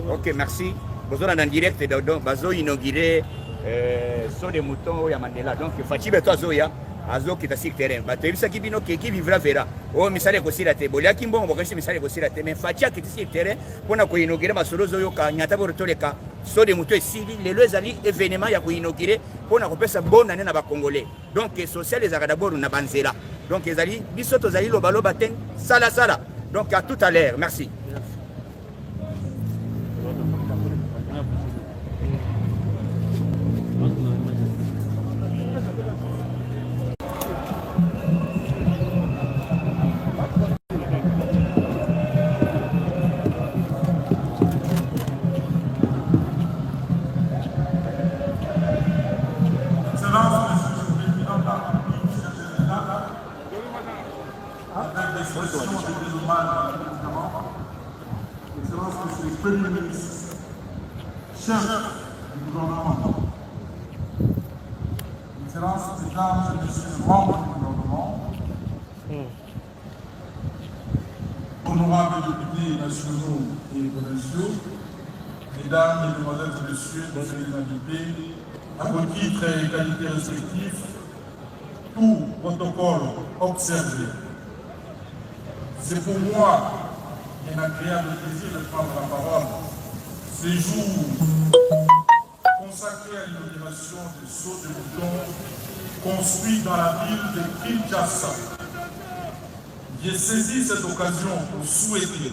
Ok, merci. Vous êtes en direct, donc Bazo inauguré sur des moutons à Mandela. Donc, Fachi Beto Zoya, Azo qui est sur le terrain. Bato Ebisa qui vivra verra. Oh, misale kosi la te. Bolia Kimbo, on va misale kosi la te. Mais Fachi qui est sur le terrain, pour nous inaugurer Basolo Zoyoka, Nyata Bortoleka, sur des moutons ici, les deux alliés événements ya inaugurer pour nous faire bonne année na Congolais. Donc, social les Agadabor na Banzela. Donc, les alliés, bisoto zali lo balo baten, sala. Donc, à tout à l'heure. Merci. Excellence, Monsieur le Premier ministre, chef du gouvernement, Excellence, Mesdames et Messieurs les membres du gouvernement, honorables députés nationaux et provinciaux, Mesdames, Mesdemoiselles et Messieurs, les invités, à vos titres et qualités respectifs, tout protocole observé. C'est pour moi un agréable plaisir de prendre la parole ce jour consacré à l'inauguration du saut de mouton construit dans la ville de Kinshasa. J'ai saisi cette occasion pour souhaiter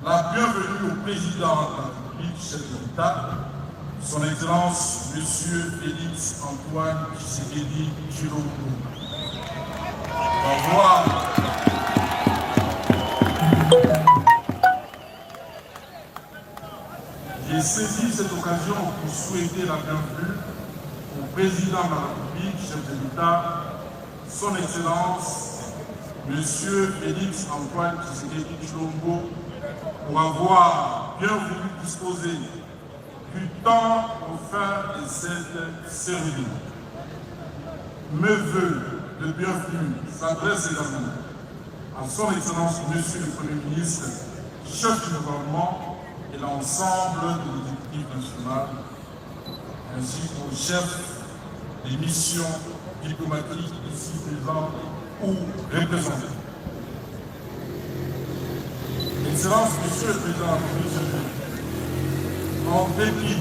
la bienvenue au président de la République, chef de l'État, son Excellence M. Félix Antoine Tshisekedi Tshilombo. Au revoir. J'ai saisi cette occasion pour souhaiter la bienvenue au président de la République, chef de l'État, son Excellence, M. Félix Antoine Tshisekedi Tshilombo, pour avoir bien voulu disposer du temps offert de cette cérémonie. Mes voeux de bienvenue s'adressent également à son Excellence, M. le Premier ministre, chef du gouvernement, et l'ensemble de l'exécutif national, ainsi qu'au chef des missions diplomatiques ici présentes ou représentées. Excellence, Monsieur le Président, en dépit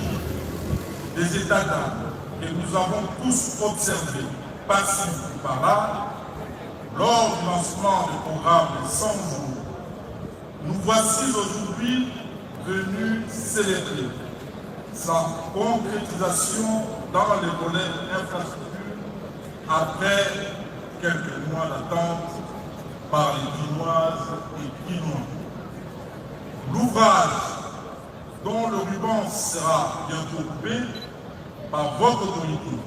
des états d'âme que nous avons tous observés par-ci ou par-là, lors du lancement du programme de 100 jours, nous voici aujourd'hui venus célébrer sa concrétisation dans les volets infrastructures après quelques mois d'attente par les Guinoises et Guinois. L'ouvrage dont le ruban sera bientôt coupé par votre autorité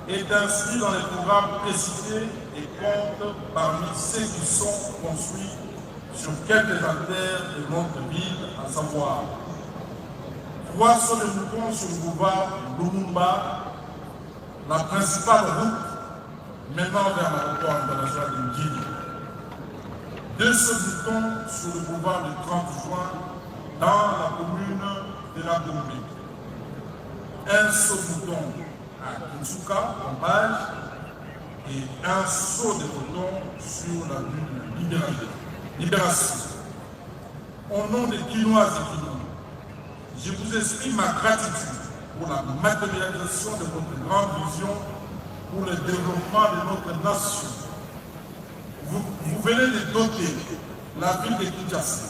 est inscrit dans les programmes précités et compte parmi ceux qui sont construits sur quelques artères de notre ville, à savoir 3 sauts de moutons sur le boulevard Lumumba, la principale route menant vers l'aéroport international de Guinée. 2 sauts de moutons sur le boulevard du 30 juin dans la commune de la Gombe. 1 saut de mouton à Kinsuka, en Bage, et 1 saut de mouton sur la rue de Libération. Au nom des Guinoises et Guinois, je vous exprime ma gratitude pour la matérialisation de votre grande vision pour le développement de notre nation. Vous venez de doter la ville de Kinshasa,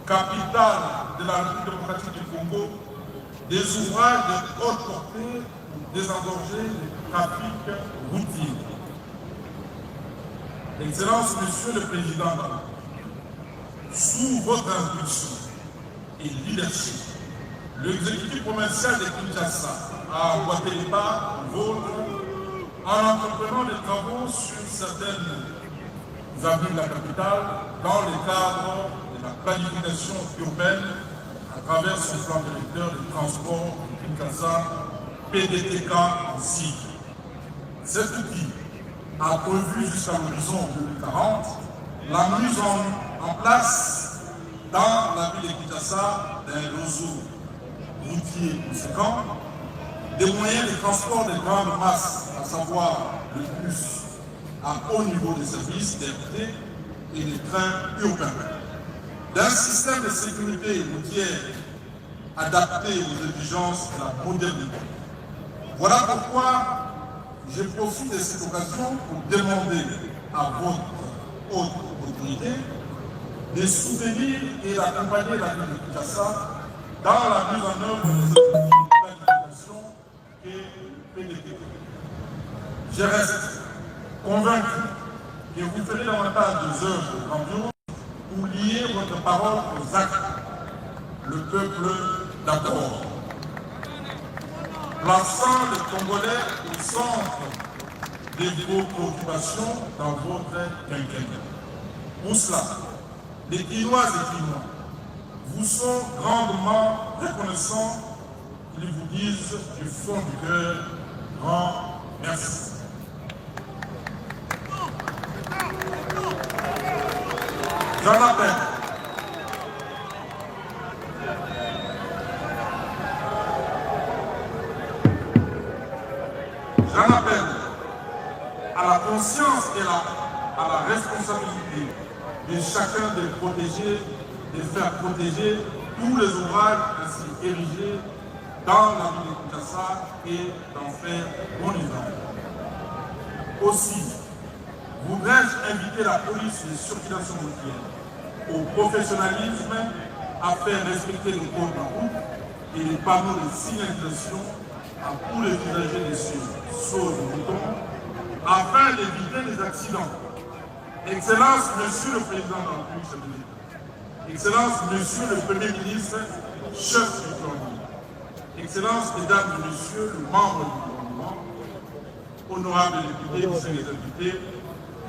capitale de la République démocratique du Congo, des ouvrages de haute portée pour désengorger le trafic routier. Excellence, Monsieur le Président, sous votre impulsion et leadership, l'exécutif provincial de Kinshasa a emboîté les pas vôtres en entreprenant des travaux sur certaines avenues de la capitale dans le cadre de la planification urbaine à travers son plan directeur de transport de Kinshasa, PDTK en sigle. Cet outil a prévu jusqu'à l'horizon 2040 la mise en place dans la ville de Kinshasa d'un réseau routier conséquent, des moyens de transport de grande masse, à savoir le bus à haut niveau de service, DRT, et les trains urbains, d'un système de sécurité routière adapté aux exigences de la modernité. Voilà pourquoi je profite de cette occasion pour demander à votre haute autorité de soutenir et d'accompagner la ville de Kinshasa dans la mise en œuvre de cette planification et PDT. Je reste convaincu que vous ferez davantage de œuvres grandioses pour lier votre parole aux actes. Le peuple d'abord. Plaçant les Congolais au centre de vos préoccupations dans votre quinquennat. Pour cela, les Quinoises et Quinois vous sont grandement reconnaissants. Ils vous disent du fond du cœur, grand merci. J'en appelle à la conscience et à la responsabilité de chacun de protéger, de faire protéger tous les ouvrages ainsi érigés dans la ville de Kinshasa et d'en faire bon usage. Aussi, voudrais-je inviter la police de circulation routière au professionnalisme à faire respecter les codes de route et les panneaux de signalisation à tous les usagers des sauts de moutons afin d'éviter les accidents. Excellence, Monsieur le Président de la République de l'État. Excellence, Monsieur le Premier ministre, chef du gouvernement. Excellence, Mesdames et Messieurs, les membres du gouvernement, honorables députés, messieurs les invités,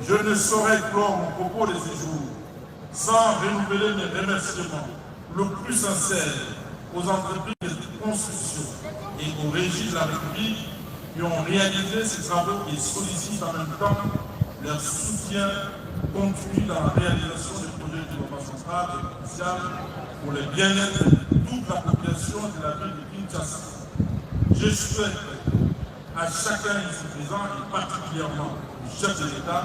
je ne saurais clore mon propos de ce jour sans renouveler mes remerciements le plus sincère aux entreprises de construction et aux régies de la République qui ont réalisé ces travaux et sollicitent en même temps leur soutien continu dans la réalisation des projets de développement central et crucial pour le bien-être de toute la population de la ville de Kinshasa. Je souhaite à chacun ici présent et particulièrement au chef de l'État,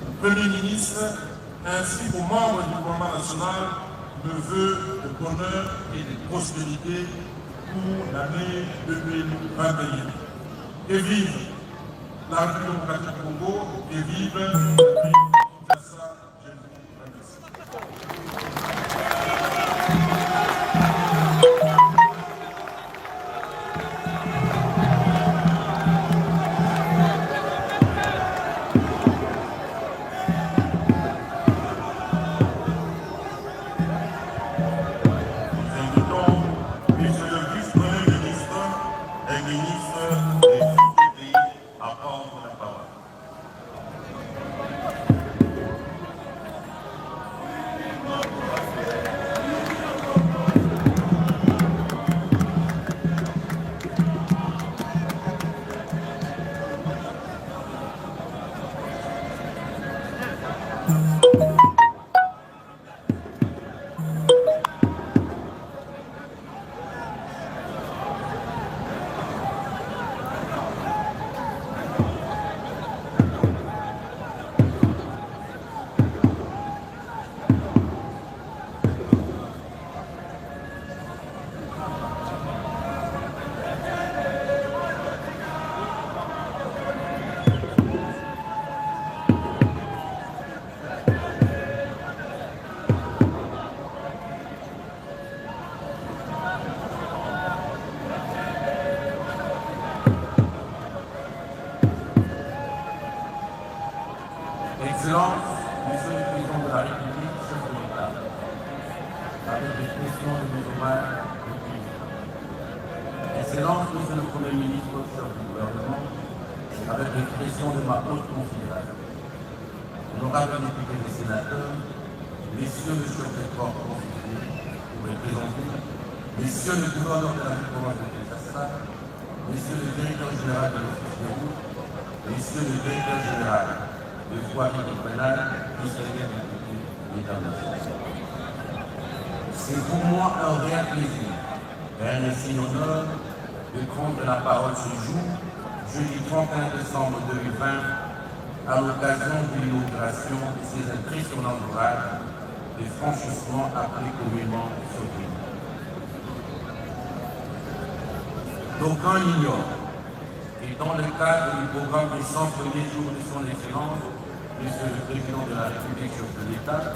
au Premier ministre, ainsi qu'aux membres du gouvernement national, me vœux de bonheur et de prospérité pour l'année 2021. Et vive la République démocratique du Congo et vive la République de Kinshasa. Je vous remercie. Excellence, Monsieur le Président de la République, chef de l'État, avec l'expression de mes hommages de président. Excellence, Monsieur le Premier ministre, chef du gouvernement, avec l'expression de ma haute considération. Honorables députés et sénateurs, messieurs les chefs de corps constitués, vous représentez, messieurs les gouverneurs de la province de Kinshasa, Monsieur le directeur général de l'Office de route, Monsieur le directeur général de voirie et pénale, Monsieur le député, mesdames et messieurs. C'est pour moi un réel plaisir et un signe honneur de prendre la parole ce jour, jeudi 31 décembre 2020, à l'occasion de l'inauguration de ces impressionnants ouvrages de franchissement appelés communément Soprim. D'aucuns l'ignorent, et dans le cadre du programme des 100 premiers jours de son Excellence, Monsieur le Président de la République, chef de l'État,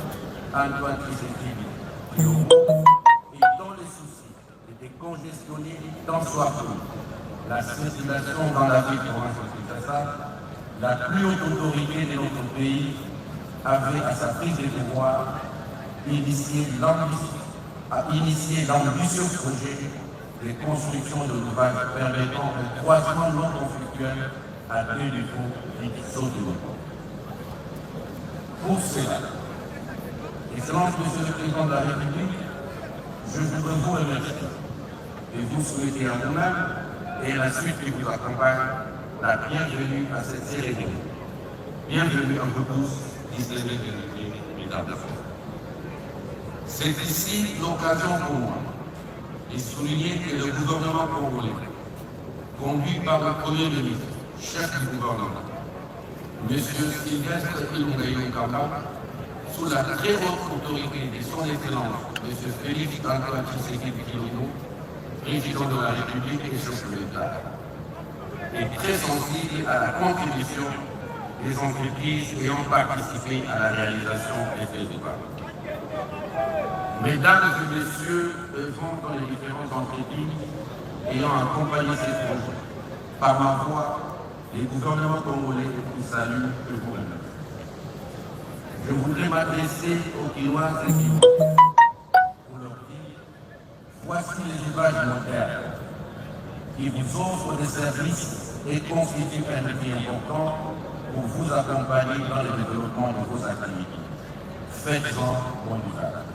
Antoine Tshisekedi Tshilombo, et dans le souci de décongestionner tant soit peu la circulation dans la ville provinciale de Kinshasa, la plus haute autorité de notre pays avait à sa prise de pouvoir initié l'ambitieux projet de construction de l'ouvrage permettant un croisement non conflictuel à deux niveaux dits autoroutes. Pour cela, Excellence Monsieur le Président de la République, je voudrais vous remercier et vous souhaiter à vous-même et à la suite qui vous accompagne la bienvenue à cette cérémonie. Bienvenue à vous tous, distingués de mesdames et messieurs. C'est ici l'occasion pour moi de souligner que le gouvernement congolais, conduit par le Premier ministre, chef du gouvernement, M. Sylvestre Ilunga Kamba, sous la très haute autorité de son Excellence, M. Félix Antoine Tshisekedi Tshilombo, président de la République et chef de l'État, est très sensible à la contribution des entreprises ayant participé à la réalisation de ces ouvrages. Mesdames et messieurs, œuvrant dans les différentes entreprises ayant accompagné ces projets, par ma voix, les gouvernements congolais vous saluent et vous remercient. Je voudrais m'adresser aux Kinoises et Kinois pour leur dire, voici les ouvrages modernes qui vous offrent des services et constituent un défi important pour vous accompagner dans le développement de vos activités. Faites-en bon usage.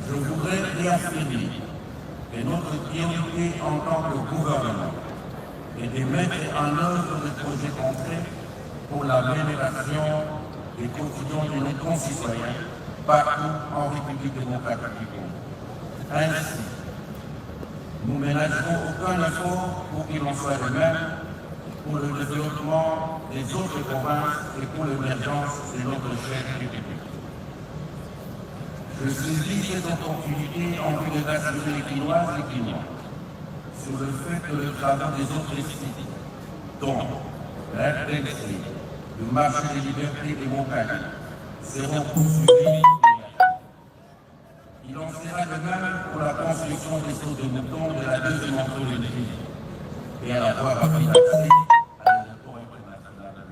Je voudrais réaffirmer que notre priorité en tant que gouvernement est de mettre en œuvre des projets concrets pour l'amélioration des quotidiens de nos concitoyens partout en République démocratique du Congo. Ainsi, nous ne ménagerons aucun effort pour qu'il en soit de même pour le développement des autres provinces et pour l'émergence de notre chère République. Je saisis cette opportunité en vue de rassurer les Kinoises et Kinois sur le fait que le travail des autres sites, dont l'RDC, le marché des libertés démocratiques, seront poursuivis. Il en sera de même pour la construction des sauts de moutons de la deuxième entreprise et à la voie rapide accès à l'aéroport international.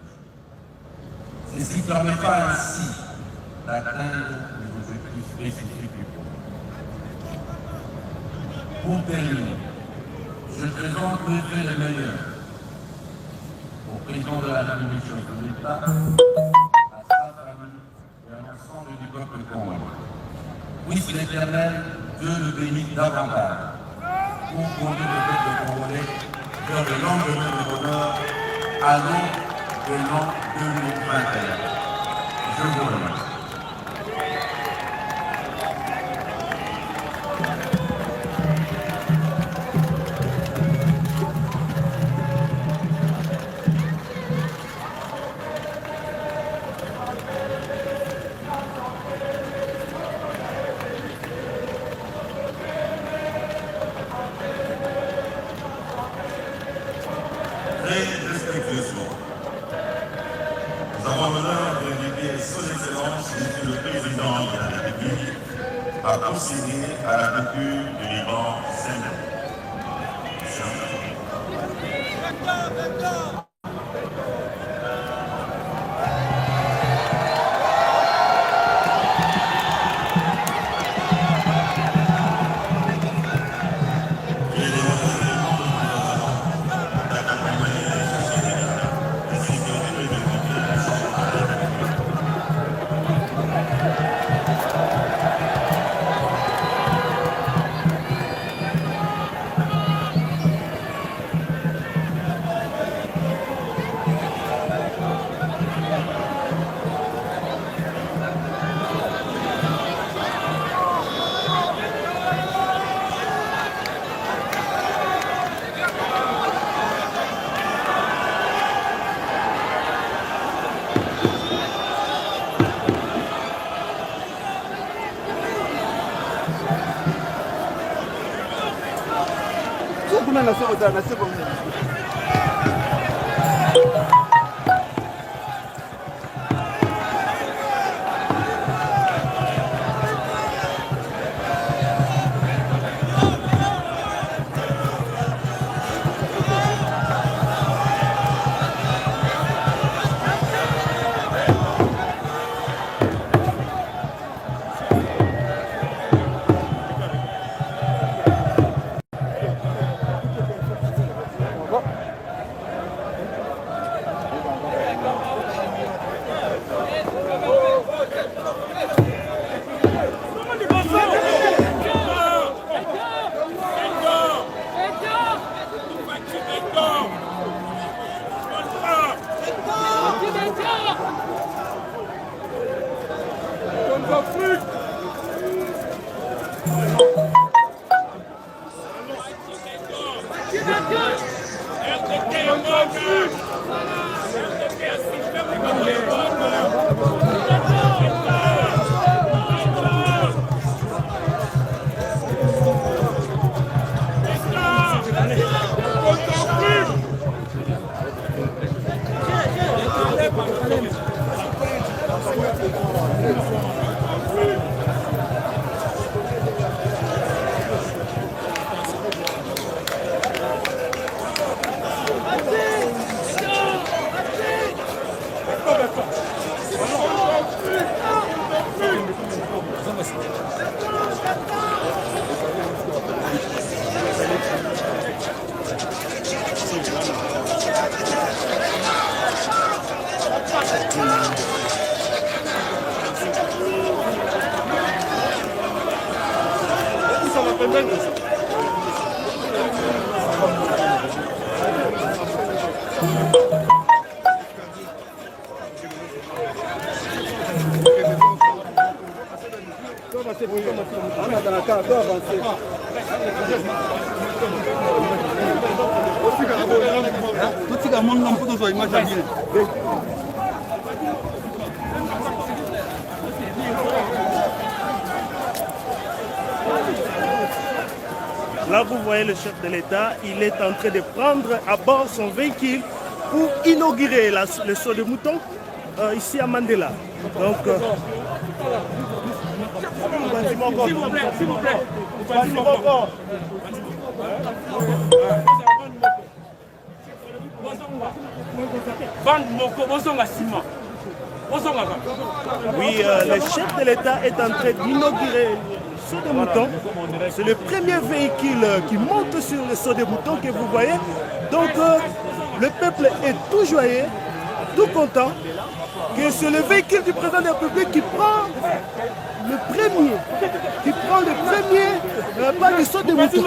Ceci permettra ainsi d'atteindre les objectifs spécifiques du projet. Pour terminer, je présente le fait le meilleur au président de la République de l'État, à sa famille et à l'ensemble du peuple congolais. Puisse l'Éternel, Dieu le bénisse davantage pour conduire le peuple congolais vers le lendemain de bonheur à l'eau de l'an 2021. Je vous remercie. Très respectueusement, nous avons l'honneur d'inviter Son Excellence, Monsieur le Président de la République, à procéder à la coupure du Liban Saint-Denis. Là, vous voyez le chef de l'État, il est en train de prendre à bord son véhicule pour inaugurer le saut de mouton ici à Mandela. Donc, s'il vous plaît, s'il vous plaît. Oui, le chef de l'État est en train d'inaugurer le saut de mouton. C'est le premier véhicule qui monte sur le saut de mouton que vous voyez. Donc, le peuple est tout joyeux, tout content que c'est le véhicule du président de la République qui prend le premier pas le saut de mouton.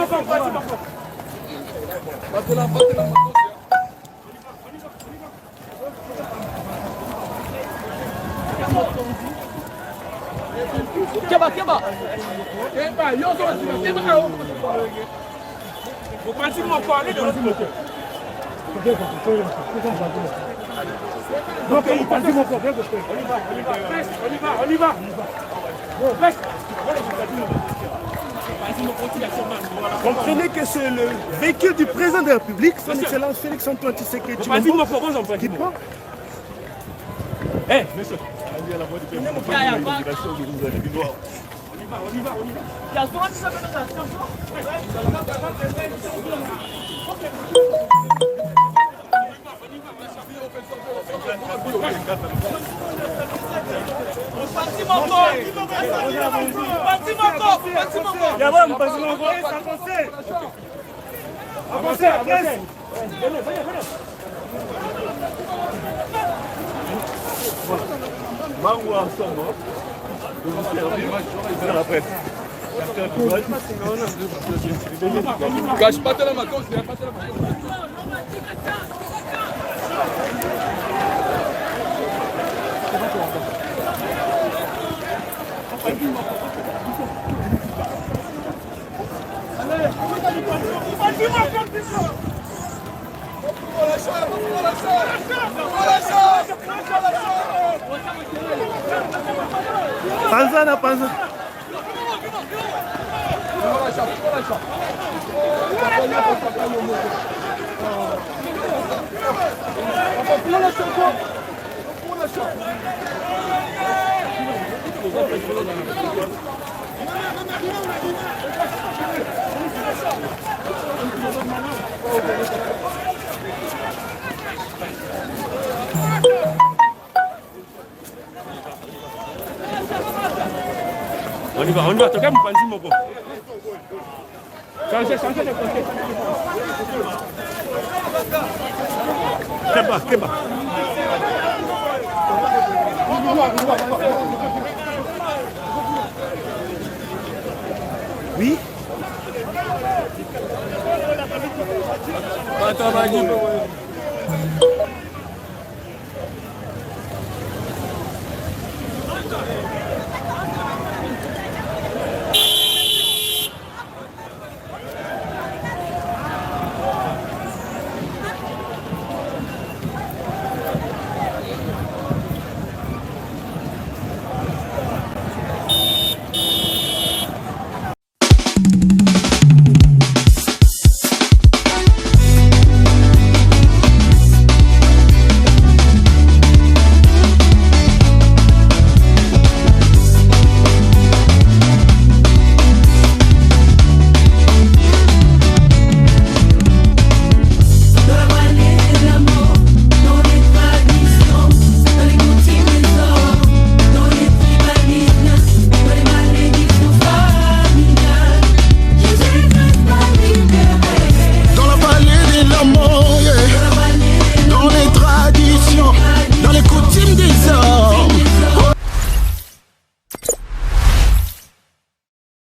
On y va. Comprenez que c'est le véhicule du président de la République, son excellence Félix Antoine Tshisekedi Tshilombo, qui prend. Eh, monsieur. On y va. Cache pas la main, Panza. On y va, toka mpanzi moko. Changez de côté. Keba. Oui. Attends,